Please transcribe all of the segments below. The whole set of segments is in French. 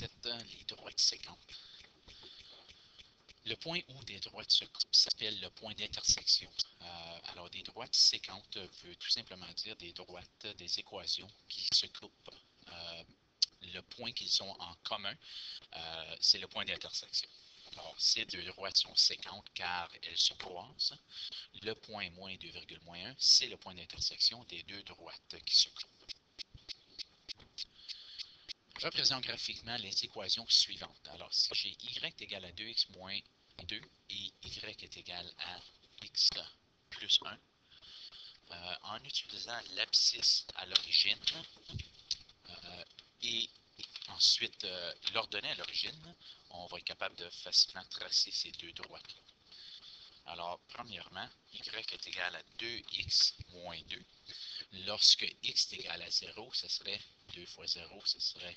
17, les droites séquentes. Le point où des droites se coupent s'appelle le point d'intersection. Alors, des droites séquentes veut tout simplement dire des droites, des équations qui se coupent. Le point qu'ils ont en commun, c'est le point d'intersection. Alors, ces deux droites sont séquentes car elles se croisent. Le point moins 2,-1, c'est le point d'intersection des deux droites qui se coupent. Je représente graphiquement les équations suivantes. Alors, si j'ai y est égal à 2x moins 2 et y est égal à x plus 1, en utilisant l'abscisse à l'origine et ensuite l'ordonnée à l'origine, on va être capable de facilement tracer ces deux droites. Alors, premièrement, y est égal à 2x moins 2. Lorsque x est égal à 0, ce serait 2 fois 0, ce serait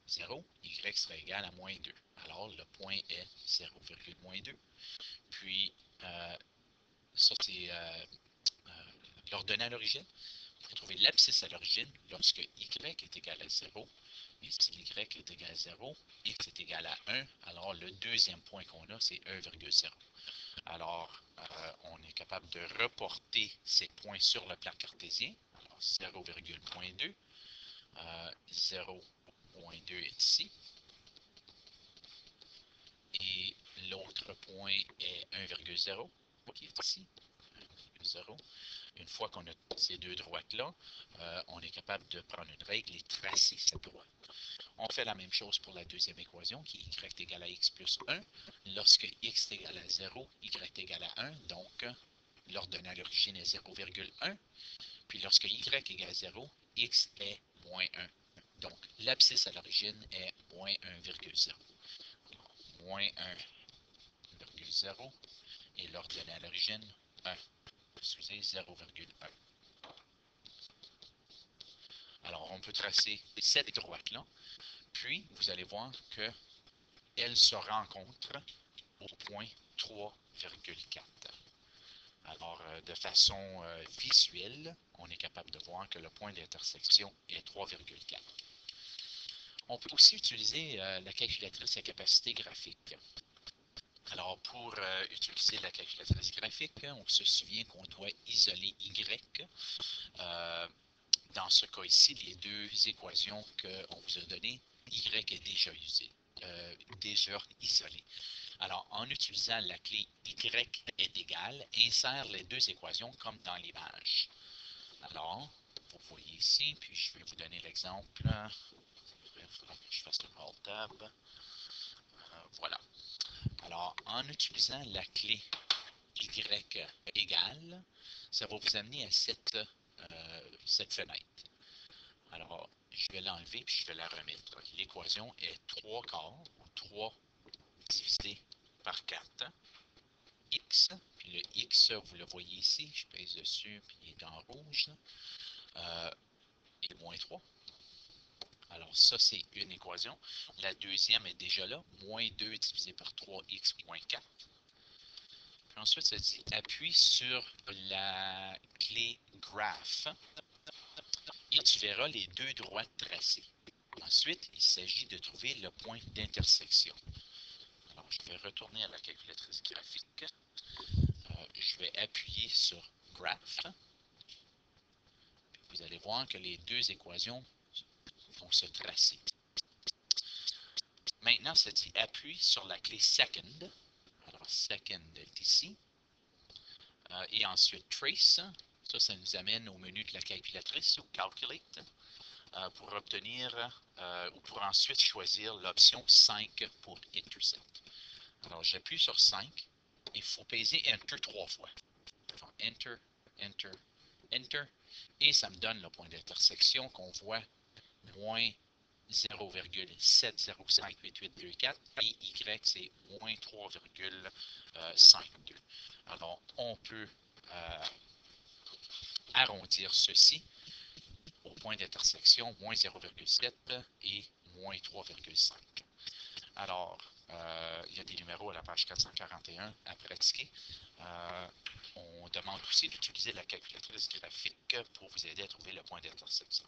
0. Y serait égal à moins 2. Alors, le point est 0,-2. Puis, ça, c'est l'ordonnée à l'origine. Pour trouver l'abscisse à l'origine, lorsque y est égal à 0, et si y est égal à 0, x est égal à 1, alors le deuxième point qu'on a, c'est 1,0. Alors, on est capable de reporter ces points sur le plan cartésien. Alors, 0,2, 0,2 est ici. Et l'autre point est 1,0, qui est ici. 1,0. Une fois qu'on a ces deux droites-là, on est capable de prendre une règle et tracer cette droite. On fait la même chose pour la deuxième équation, qui est y est égal à x plus 1. Lorsque x est égal à 0, y est égal à 1, donc l'ordonnée à l'origine est 0,1. Puis lorsque y est égal à 0, x est moins 1. Donc l'abscisse à l'origine est moins 1,0. Moins 1,0 et l'ordonnée à l'origine 1. Excusez, 0,1. Alors, on peut tracer cette droite-là. Puis, vous allez voir qu'elle se rencontre au point 3,4. Alors, de façon visuelle, on est capable de voir que le point d'intersection est 3,4. On peut aussi utiliser la calculatrice à capacité graphique. Alors, pour utiliser la calculatrice graphique, on se souvient qu'on doit isoler Y. Dans ce cas ici, les deux équations qu'on vous a données, Y est déjà isolé. Alors, en utilisant la clé Y est égal, insère les deux équations comme dans l'image. Alors, vous voyez ici, puis je vais vous donner l'exemple. Il faudra que je fasse un Alt-Tab. Voilà. Alors, en utilisant la clé Y égale, ça va vous amener à cette fenêtre. Alors, je vais l'enlever puis je vais la remettre. L'équation est 3 quarts, ou 3 divisé par 4, x, puis le x, vous le voyez ici, je pèse dessus, puis il est en rouge, et moins 3. Alors, ça, c'est une équation. La deuxième est déjà là, moins 2 divisé par 3x moins 4. Puis ensuite, ça dit appuie sur la clé graph et tu verras les deux droites tracées. Ensuite, il s'agit de trouver le point d'intersection. Alors, je vais retourner à la calculatrice graphique. Je vais appuyer sur graph. Vous allez voir que les deux équations vont se tracer. Maintenant, ça dit appuie sur la clé second. Alors, second est ici. Et ensuite, trace. Ça nous amène au menu de la calculatrice, ou calculate, pour obtenir, ou pour ensuite choisir l'option 5 pour intercept. Alors, j'appuie sur 5. Il faut peser Enter 3 fois. Donc, Enter, Enter, Enter. Et ça me donne le point d'intersection qu'on voit, moins 0,7058824 et Y, c'est moins 3,52. Alors, on peut arrondir ceci au point d'intersection, moins 0,7 et moins 3,5. Alors, il y a des numéros à la page 441 à pratiquer. On demande aussi d'utiliser la calculatrice graphique pour vous aider à trouver le point d'intersection.